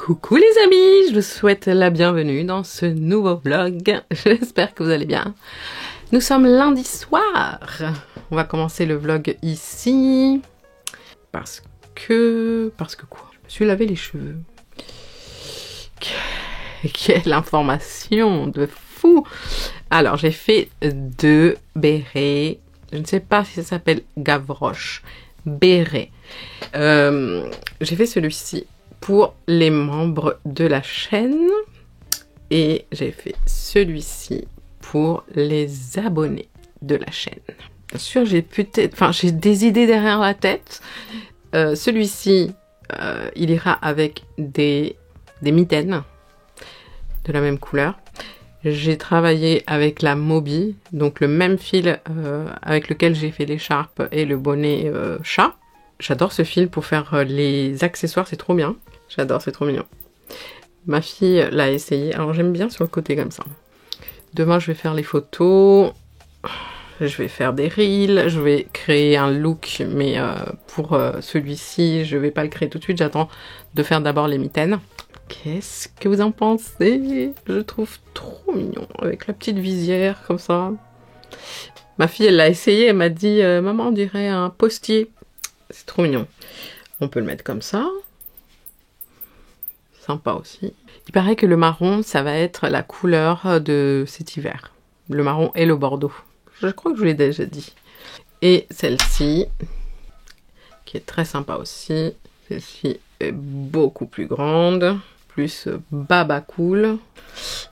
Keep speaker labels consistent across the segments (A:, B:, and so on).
A: Coucou les amis, je vous souhaite la bienvenue dans ce nouveau vlog. J'espère que vous allez bien. Nous sommes lundi soir. On va commencer le vlog ici. Parce que quoi? Je me suis lavé les cheveux. Quelle information de fou! Alors j'ai fait 2 bérets. Je ne sais pas si ça s'appelle Gavroche. Béret. J'ai fait celui-ci pour les membres de la chaîne et j'ai fait celui-ci pour les abonnés de la chaîne. Bien sûr, j'ai des idées derrière la tête. Celui-ci, il ira avec des mitaines de la même couleur. J'ai travaillé avec la Moby, donc le même fil avec lequel j'ai fait l'écharpe et le bonnet chat. J'adore ce fil pour faire les accessoires, c'est trop bien. J'adore, c'est trop mignon. Ma fille l'a essayé, alors j'aime bien sur le côté comme ça. Demain, je vais faire les photos, je vais faire des reels, je vais créer un look, mais pour celui-ci, je vais pas le créer tout de suite, j'attends de faire d'abord les mitaines. Qu'est-ce que vous en pensez? Je le trouve trop mignon, avec la petite visière comme ça. Ma fille, elle l'a essayé, elle m'a dit « Maman, on dirait un postier ». C'est trop mignon. On peut le mettre comme ça. Sympa aussi. Il paraît que le marron, ça va être la couleur de cet hiver. Le marron et le bordeaux. Je crois que je vous l'ai déjà dit. Et celle-ci, qui est très sympa aussi. Celle-ci est beaucoup plus grande. Plus baba cool.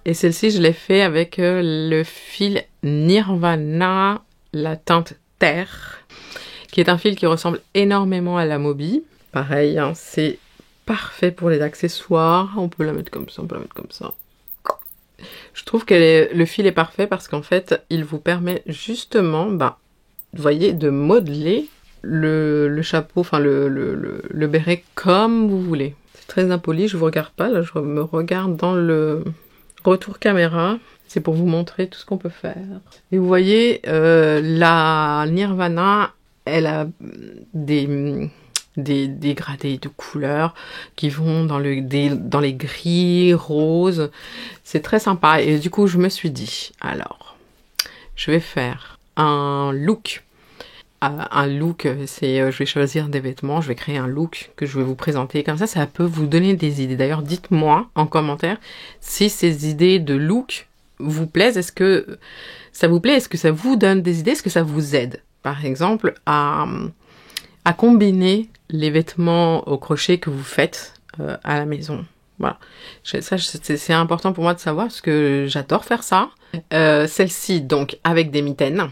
A: Et celle-ci, je l'ai fait avec le fil Nirvana, la teinte terre, qui est un fil qui ressemble énormément à la Moby. Pareil, hein, c'est parfait pour les accessoires. On peut la mettre comme ça, on peut la mettre comme ça. Je trouve que le fil est parfait parce qu'en fait, il vous permet justement, vous voyez, de modeler le chapeau, enfin le béret comme vous voulez. C'est très impoli, je vous regarde pas, là je me regarde dans le retour caméra. C'est pour vous montrer tout ce qu'on peut faire. Et vous voyez, la Nirvana, elle a des dégradés de couleurs qui vont dans les gris, roses. C'est très sympa. Et du coup, je me suis dit, alors, je vais faire un look. Un look, je vais choisir des vêtements, je vais créer un look que je vais vous présenter. Comme ça peut vous donner des idées. D'ailleurs, dites-moi en commentaire si ces idées de look vous plaisent. Est-ce que ça vous plaît? Est-ce que ça vous donne des idées? Est-ce que ça vous aide, par exemple, à combiner les vêtements au crochet que vous faites à la maison? Voilà, c'est important pour moi de savoir parce que j'adore faire ça. Celle-ci, donc, avec des mitaines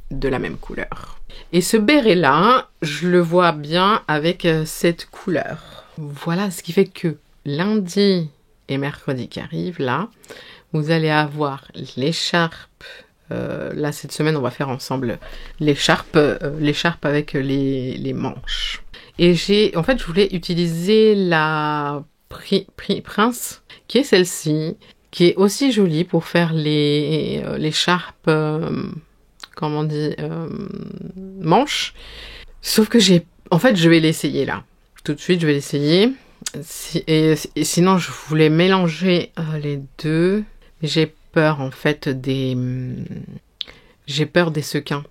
A: de la même couleur. Et ce béret-là, je le vois bien avec cette couleur. Voilà, ce qui fait que lundi et mercredi qui arrivent, là, vous allez avoir l'écharpe. Là, cette semaine, on va faire ensemble l'écharpe avec les manches. Et en fait, je voulais utiliser la Prince, qui est celle-ci, qui est aussi jolie pour faire l'écharpe, comment on dit, manches. Sauf que en fait, je vais l'essayer là. Tout de suite, je vais l'essayer. Et sinon, je voulais mélanger les deux. Mais j'ai peur en fait j'ai peur des sequins.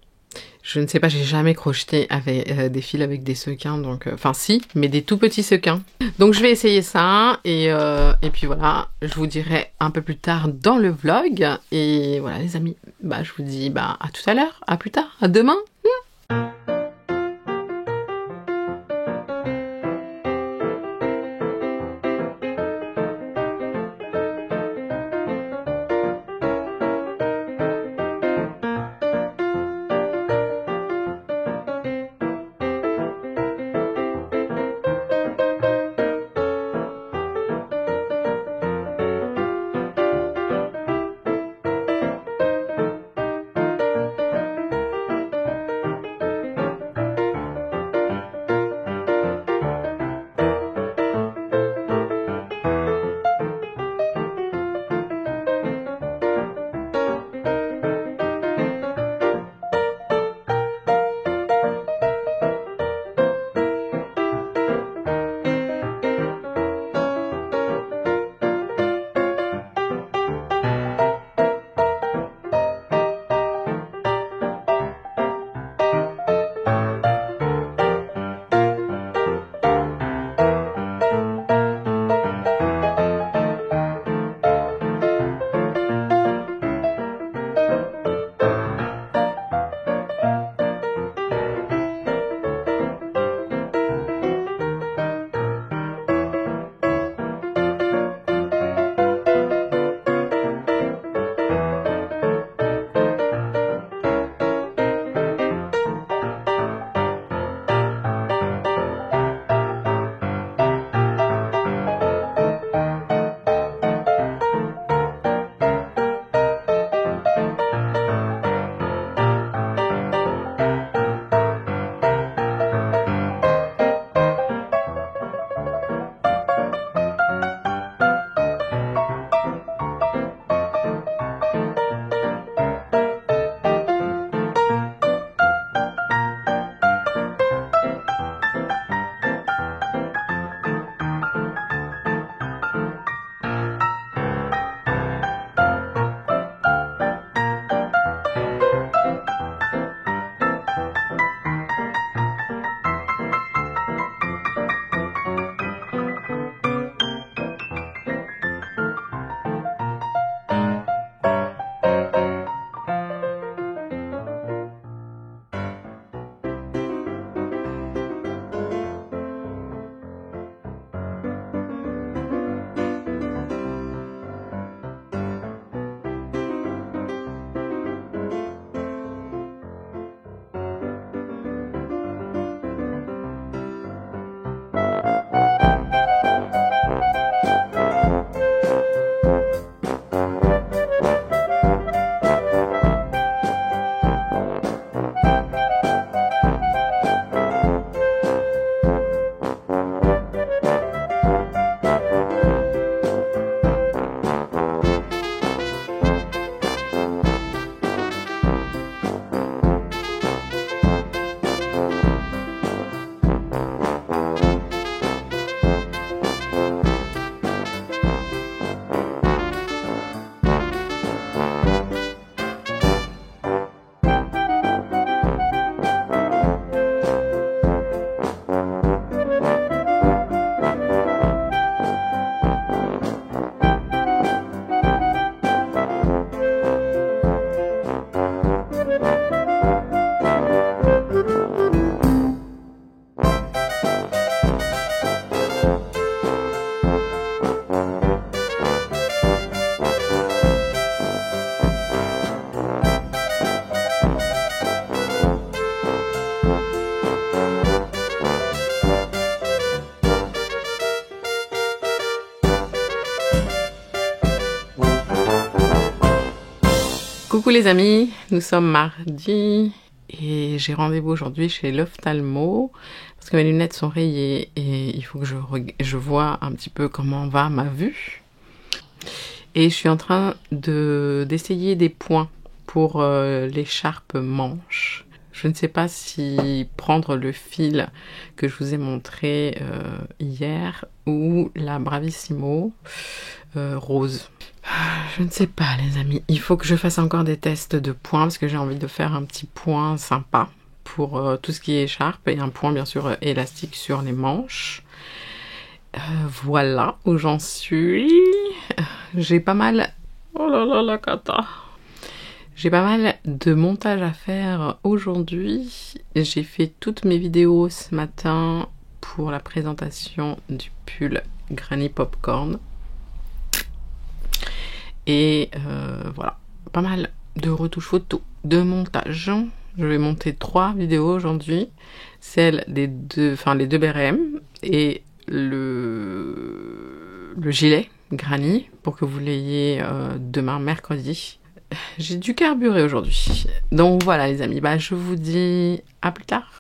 A: Je ne sais pas, j'ai jamais crocheté avec des fils avec des sequins, donc enfin si, mais des tout petits sequins. Donc je vais essayer ça et puis voilà, je vous dirai un peu plus tard dans le vlog. Et voilà les amis, je vous dis à tout à l'heure, à plus tard, à demain. Coucou les amis, nous sommes mardi et j'ai rendez-vous aujourd'hui chez l'ophtalmo parce que mes lunettes sont rayées et il faut que je vois un petit peu comment va ma vue. Et je suis en train d'essayer des points pour l'écharpe manche. Je ne sais pas si prendre le fil que je vous ai montré hier ou la Bravissimo rose. Je ne sais pas les amis, il faut que je fasse encore des tests de points parce que j'ai envie de faire un petit point sympa pour tout ce qui est écharpe et un point bien sûr élastique sur les manches. Voilà où j'en suis. J'ai pas mal... Oh là là la cata. J'ai pas mal de montage à faire aujourd'hui. J'ai fait toutes mes vidéos ce matin pour la présentation du pull Granny Popcorn. Et voilà, pas mal de retouches photos, de montage. Je vais monter 3 vidéos aujourd'hui. Celle des deux, les deux BRM et le gilet Granny pour que vous l'ayez demain mercredi. J'ai dû carburer aujourd'hui. Donc voilà les amis, je vous dis à plus tard.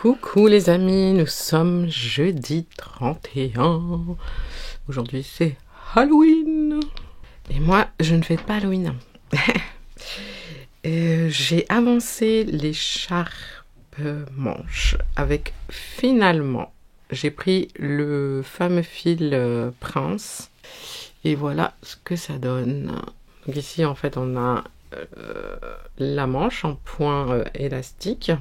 A: Coucou les amis, nous sommes jeudi 31. Aujourd'hui c'est Halloween. Et moi, je ne fête pas Halloween. J'ai avancé l'écharpe manche avec finalement, j'ai pris le fameux fil Prince. Et voilà ce que ça donne. Donc ici en fait on a la manche en point élastique.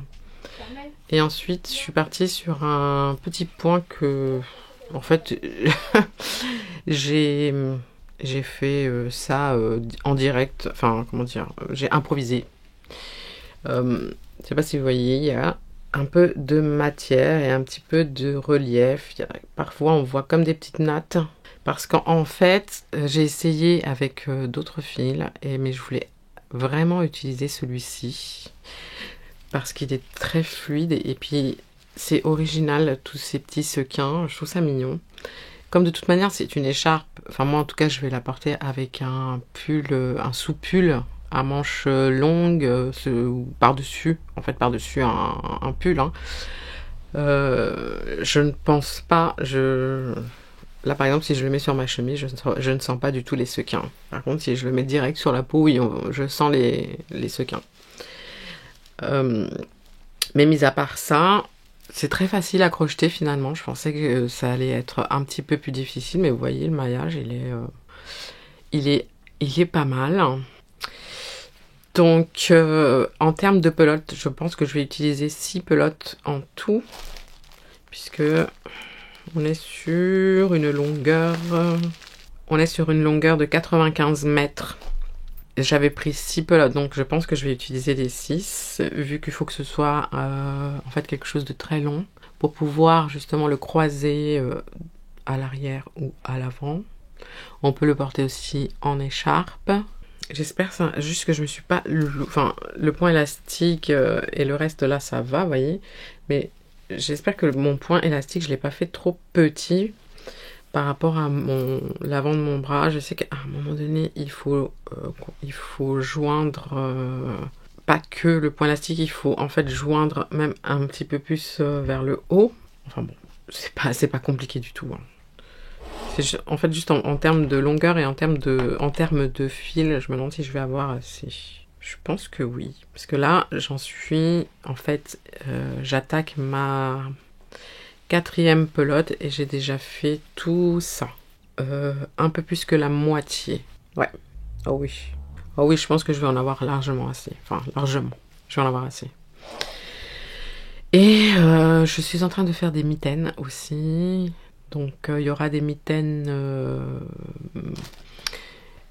A: Et ensuite, je suis partie sur un petit point que, en fait, j'ai fait ça en direct. Enfin, comment dire, j'ai improvisé. Je sais pas si vous voyez, il y a un peu de matière et un petit peu de relief. Parfois, on voit comme des petites nattes. Parce qu'en fait, j'ai essayé avec d'autres fils, mais je voulais vraiment utiliser celui-ci. Parce qu'il est très fluide et puis c'est original, tous ces petits sequins. Je trouve ça mignon. Comme de toute manière, c'est une écharpe. Enfin, moi, en tout cas, je vais la porter avec un pull, un sous-pull à manches longues, par-dessus, en fait, par-dessus un pull. Hein. Je ne pense pas... Là, par exemple, si je le mets sur ma chemise, je ne sens pas du tout les sequins. Par contre, si je le mets direct sur la peau, oui, je sens les sequins. Mais mis à part ça... C'est très facile à crocheter finalement. Je pensais que ça allait être un petit peu plus difficile, mais vous voyez, le maillage, il est pas mal. Donc, en termes de pelote, je pense que je vais utiliser 6 pelotes en tout, puisque on est sur une longueur de 95 mètres. J'avais pris 6 pelotes, donc je pense que je vais utiliser les 6, vu qu'il faut que ce soit en fait quelque chose de très long, pour pouvoir justement le croiser à l'arrière ou à l'avant. On peut le porter aussi en écharpe. J'espère juste que je me suis pas... Enfin, le point élastique et le reste là, ça va, vous voyez. Mais j'espère que mon point élastique, je ne l'ai pas fait trop petit par rapport à l'avant de mon bras. Je sais qu'à un moment donné, il faut joindre pas que le point élastique, il faut en fait joindre même un petit peu plus vers le haut. Enfin bon, c'est pas compliqué du tout. Hein. C'est en fait juste en termes de longueur et en termes de fil, je me demande si je vais avoir assez. Je pense que oui, parce que là, j'en suis en fait, j'attaque ma 4e pelote et j'ai déjà fait tout ça. Un peu plus que la moitié. Ouais. Oh oui. Oh oui, je pense que je vais en avoir largement assez. Enfin, largement. Je vais en avoir assez. Et je suis en train de faire des mitaines aussi. Donc, il y aura des mitaines...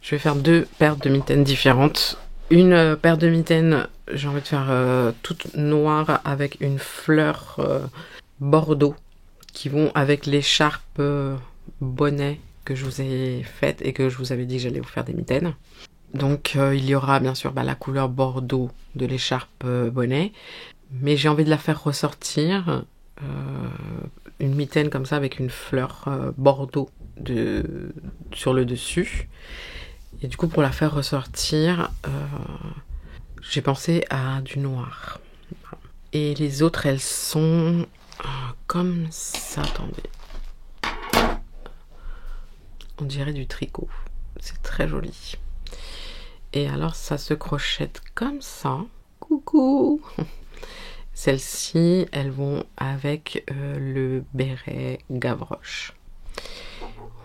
A: Je vais faire 2 paires de mitaines différentes. Une paire de mitaines, j'ai envie de faire toute noire avec une fleur bordeaux, qui vont avec l'écharpe bonnet que je vous ai faite et que je vous avais dit que j'allais vous faire des mitaines. Donc il y aura bien sûr la couleur bordeaux de l'écharpe bonnet, mais j'ai envie de la faire ressortir, une mitaine comme ça avec une fleur bordeaux sur le dessus. Et du coup pour la faire ressortir, j'ai pensé à du noir. Et les autres, elles sont... comme ça, attendez. On dirait du tricot. C'est très joli. Et alors, ça se crochette comme ça. Coucou. Celles-ci, elles vont avec le béret Gavroche.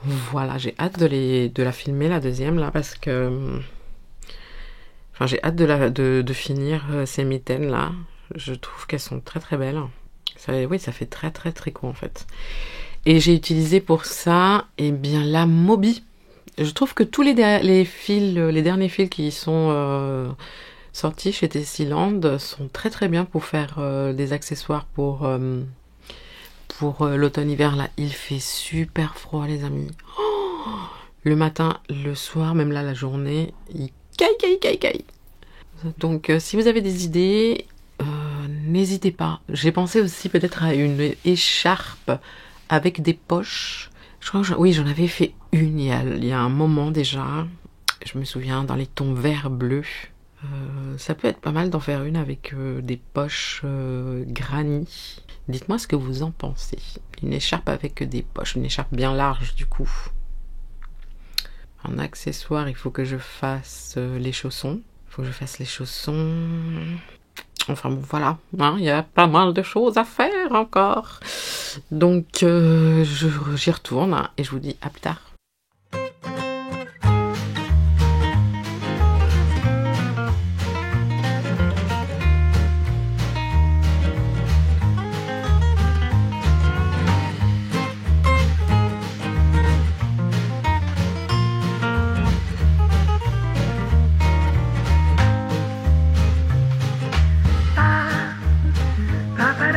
A: Voilà, j'ai hâte de la filmer, la deuxième, là, parce que... Enfin, j'ai hâte de finir ces mitaines, là. Je trouve qu'elles sont très très belles. Oui, ça fait très très tricot en fait. Et j'ai utilisé pour ça, bien la Moby. Je trouve que tous les derniers fils qui sont sortis chez Tessiland sont très très bien pour faire des accessoires pour l'automne-hiver. Là, il fait super froid les amis. Oh, le matin, le soir, même là la journée, il caille. Donc si vous avez des idées... n'hésitez pas. J'ai pensé aussi peut-être à une écharpe avec des poches. Je crois que oui, j'en avais fait une il y a un moment déjà. Je me souviens dans les tons vert bleu. Ça peut être pas mal d'en faire une avec des poches granny. Dites-moi ce que vous en pensez. Une écharpe avec des poches, une écharpe bien large du coup. En accessoire, il faut que je fasse les chaussons. Enfin bon, voilà, hein, y a pas mal de choses à faire encore. Donc, j'y retourne hein, et je vous dis à plus tard.
B: Papa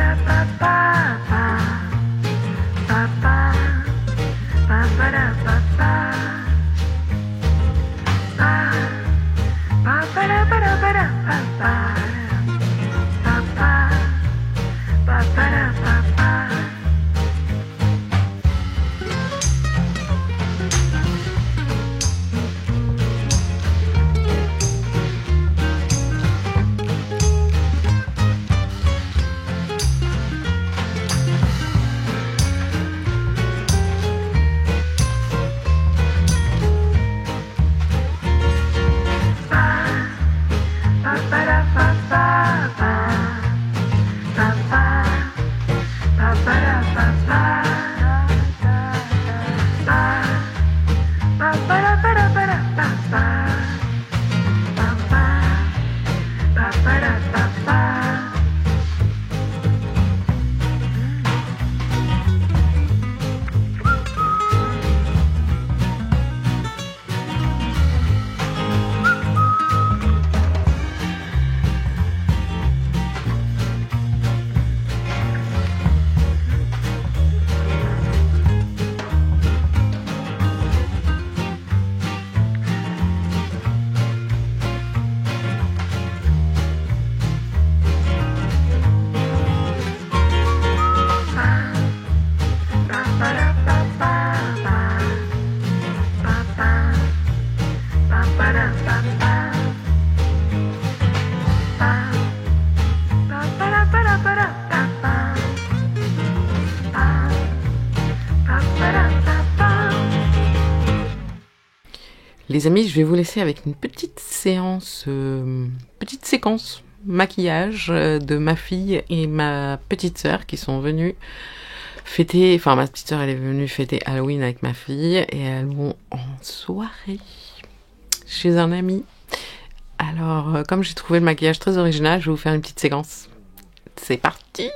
A: Les amis, je vais vous laisser avec une petite séquence maquillage de ma fille et ma petite sœur qui sont venues fêter, enfin ma petite sœur elle est venue fêter Halloween avec ma fille et elles vont en soirée chez un ami. Alors comme j'ai trouvé le maquillage très original, je vais vous faire une petite séquence. C'est parti!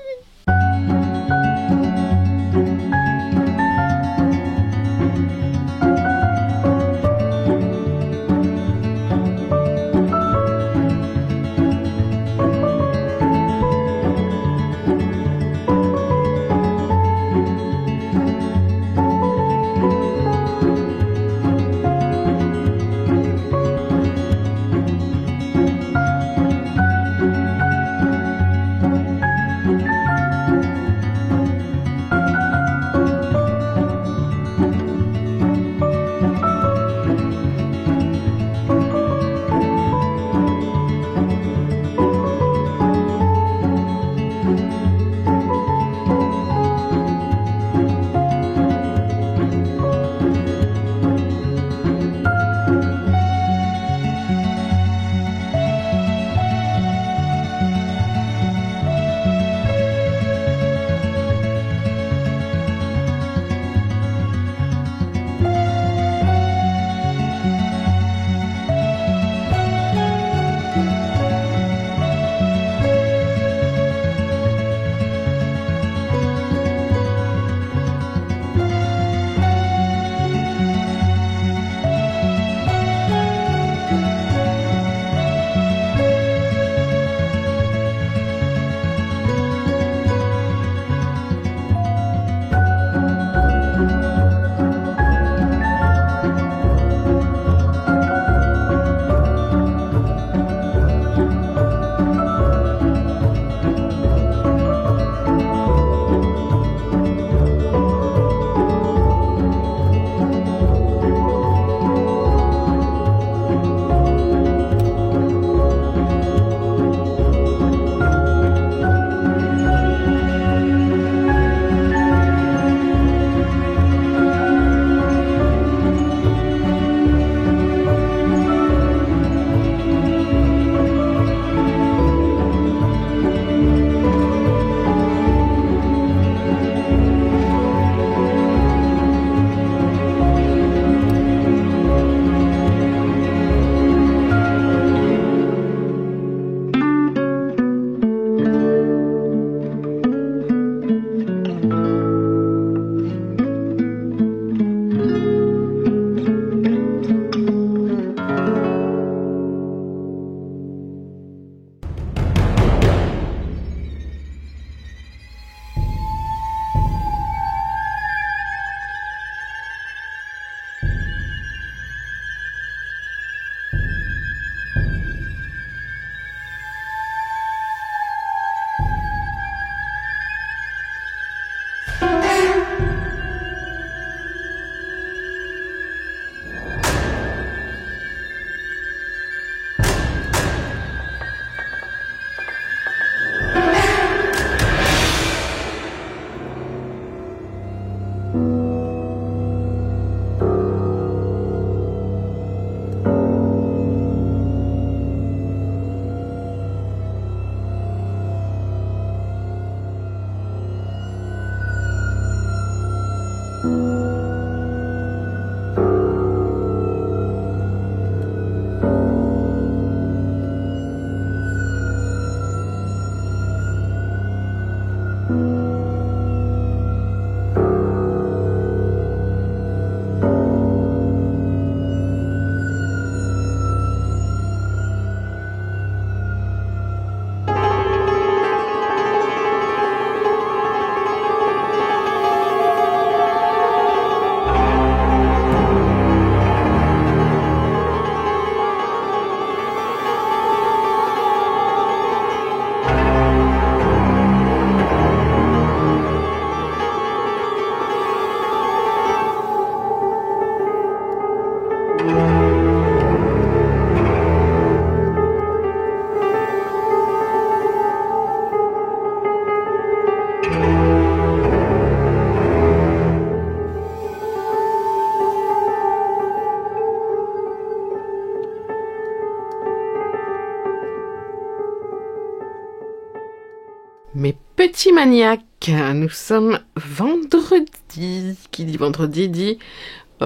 A: Mes petits maniaques, nous sommes vendredi. Qui dit vendredi dit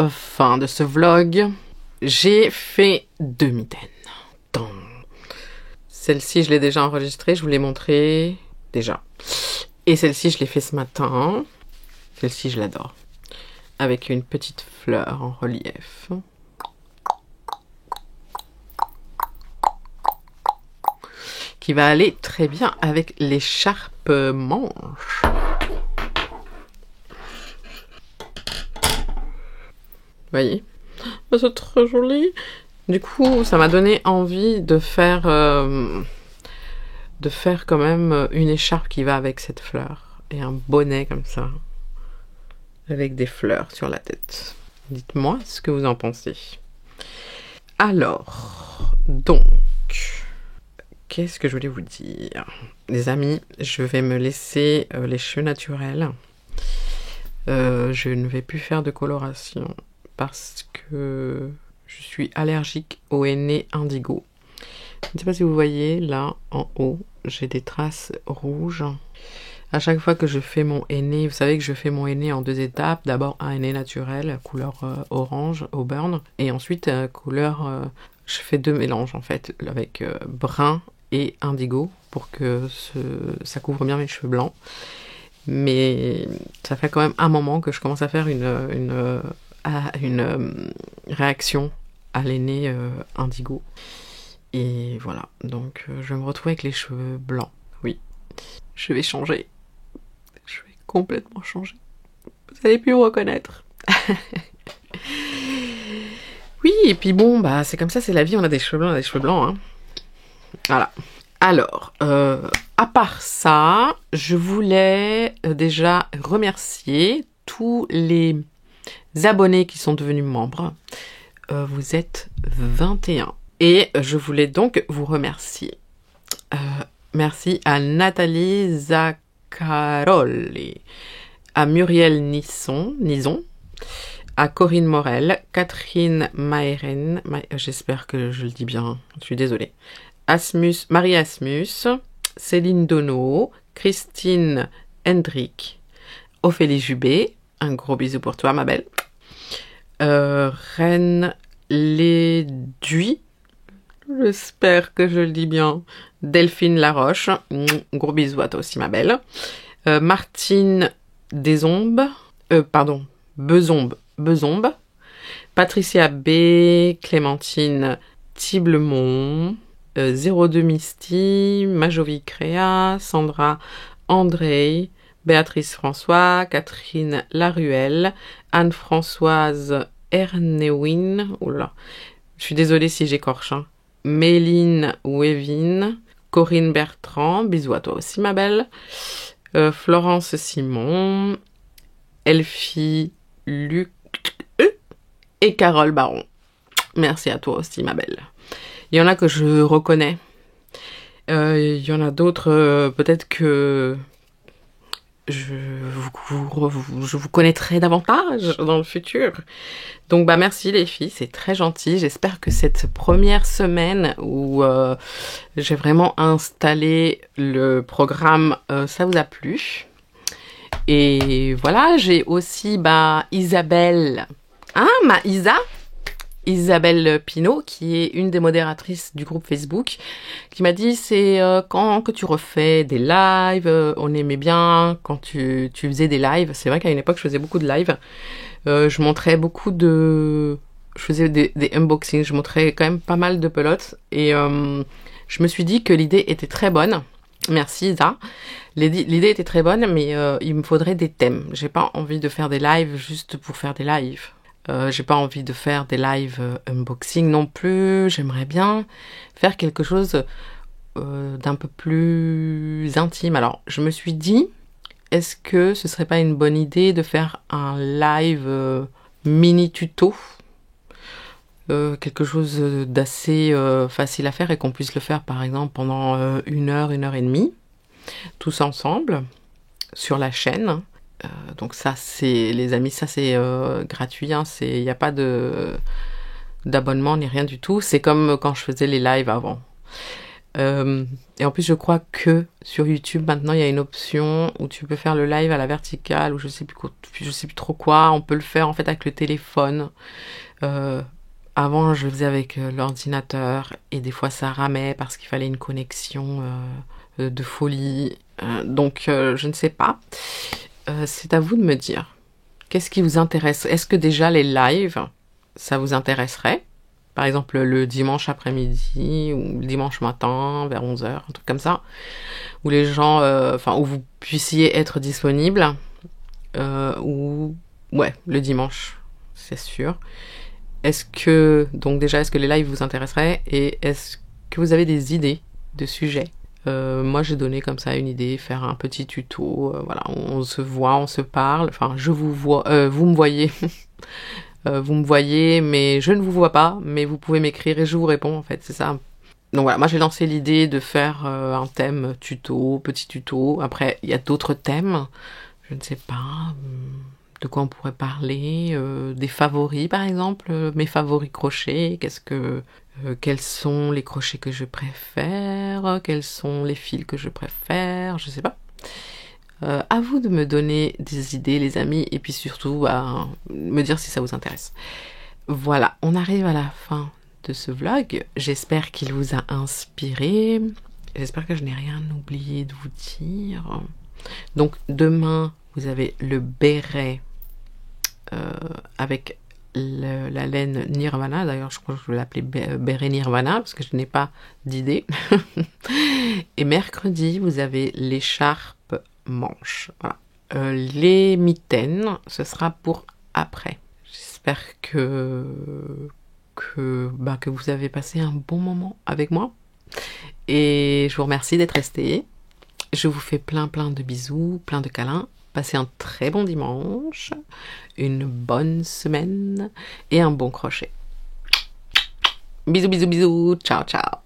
A: fin de ce vlog. J'ai fait 2 mitaines. Celle-ci, je l'ai déjà enregistrée, je vous l'ai montrée déjà. Et celle-ci, je l'ai fait ce matin. Celle-ci, je l'adore. Avec une petite fleur en relief. Qui va aller très bien avec l'écharpe manche. Vous voyez? C'est très joli. Du coup, ça m'a donné envie de faire quand même une écharpe qui va avec cette fleur. Et un bonnet comme ça. Avec des fleurs sur la tête. Dites-moi ce que vous en pensez. Alors, donc, qu'est-ce que je voulais vous dire? Les amis, je vais me laisser les cheveux naturels. Je ne vais plus faire de coloration parce que je suis allergique au henné indigo. Je ne sais pas si vous voyez, là, en haut, j'ai des traces rouges. À chaque fois que je fais mon henné, vous savez que je fais mon henné en 2 étapes. D'abord un henné naturel, couleur orange, au burn. Et ensuite, couleur... je fais 2 mélanges, en fait, avec brun et indigo, pour que ça couvre bien mes cheveux blancs. Mais ça fait quand même un moment que je commence à faire une réaction à l'henné indigo. Et voilà, donc je vais me retrouver avec les cheveux blancs. Oui, je vais changer. Je vais complètement changer. Vous allez plus me reconnaître. Oui, et puis bon, bah c'est comme ça, c'est la vie, on a des cheveux blancs, on a des cheveux blancs. Hein. Voilà. Alors, à part ça, je voulais déjà remercier tous les abonnés qui sont devenus membres. Vous êtes 21. Et je voulais donc vous remercier. Merci à Nathalie Zaccaroli, à Muriel Nison, à Corinne Morel, Catherine Maeren, j'espère que je le dis bien, je suis désolée, Marie Asmus, Céline Donneau, Christine Hendrick, Ophélie Jubé, un gros bisou pour toi ma belle, Reine Léduy, j'espère que je le dis bien, Delphine Laroche, gros bisou à toi aussi ma belle, Martine Bezombe, Patricia B, Clémentine Tiblemont, 02 Misty, Majovi Créa, Sandra André, Béatrice François, Catherine Laruelle, Anne-Françoise Ernewin, oula, je suis désolée si j'écorche, hein. Méline Wevin, Corinne Bertrand, bisous à toi aussi ma belle, Florence Simon, Elfie Luc et Carole Baron. Merci à toi aussi ma belle. Il y en a que je reconnais. Il y en a d'autres, peut-être que je vous connaîtrai davantage dans le futur. Donc bah merci les filles, c'est très gentil. J'espère que cette première semaine où j'ai vraiment installé le programme, ça vous a plu. Et voilà, j'ai aussi Isabelle, hein, ma Isabelle Pinault, qui est une des modératrices du groupe Facebook, qui m'a dit c'est quand que tu refais des lives, on aimait bien quand tu faisais des lives. C'est vrai qu'à une époque je faisais beaucoup de lives, je montrais beaucoup de... Je faisais des unboxings, je montrais quand même pas mal de pelotes et je me suis dit que l'idée était très bonne. Merci Isa. L'idée était très bonne, mais il me faudrait des thèmes. J'ai pas envie de faire des lives juste pour faire des lives. J'ai pas envie de faire des lives unboxing non plus. J'aimerais bien faire quelque chose d'un peu plus intime. Alors, je me suis dit, est-ce que ce serait pas une bonne idée de faire un live mini tuto, quelque chose d'assez facile à faire et qu'on puisse le faire par exemple pendant 1 heure, 1 heure et demie, tous ensemble, sur la chaîne. Donc ça c'est, les amis, ça c'est gratuit, hein, il n'y a pas d'abonnement ni rien du tout, c'est comme quand je faisais les lives avant. Et en plus, je crois que sur YouTube, maintenant, il y a une option où tu peux faire le live à la verticale, ou je sais plus trop quoi. On peut le faire, en fait, avec le téléphone. Avant, je le faisais avec l'ordinateur, et des fois, ça ramait parce qu'il fallait une connexion de folie. Donc, je ne sais pas. C'est à vous de me dire. Qu'est-ce qui vous intéresse? Est-ce que déjà les lives, ça vous intéresserait? Par exemple, le dimanche après-midi ou le dimanche matin, vers 11 h, un truc comme ça, où les gens, où vous puissiez être disponible, ou, ouais, le dimanche, c'est sûr. Est-ce que les lives vous intéresseraient et est-ce que vous avez des idées de sujets? Moi, j'ai donné comme ça une idée, faire un petit tuto, voilà, on se voit, on se parle, enfin, je vous vois, vous me voyez. Vous me voyez, mais je ne vous vois pas, mais vous pouvez m'écrire et je vous réponds, en fait, c'est ça. Donc voilà, moi j'ai lancé l'idée de faire un thème tuto, petit tuto. Après, il y a d'autres thèmes, je ne sais pas, de quoi on pourrait parler, des favoris par exemple, mes favoris crochets, quels sont les crochets que je préfère, quels sont les fils que je préfère, je sais pas. À vous de me donner des idées, les amis, et puis surtout, me dire si ça vous intéresse. Voilà, on arrive à la fin de ce vlog. J'espère qu'il vous a inspiré. J'espère que je n'ai rien oublié de vous dire. Donc, demain, vous avez le béret avec la laine Nirvana. D'ailleurs, je crois que je vais l'appeler béret Nirvana parce que je n'ai pas d'idée. Et mercredi, vous avez l'écharpe manche. Voilà. Les mitaines, ce sera pour après. J'espère que vous avez passé un bon moment avec moi. Et je vous remercie d'être resté. Je vous fais plein de bisous, plein de câlins. Passez un très bon dimanche, une bonne semaine et un bon crochet. Bisous, bisous, bisous. Ciao, ciao.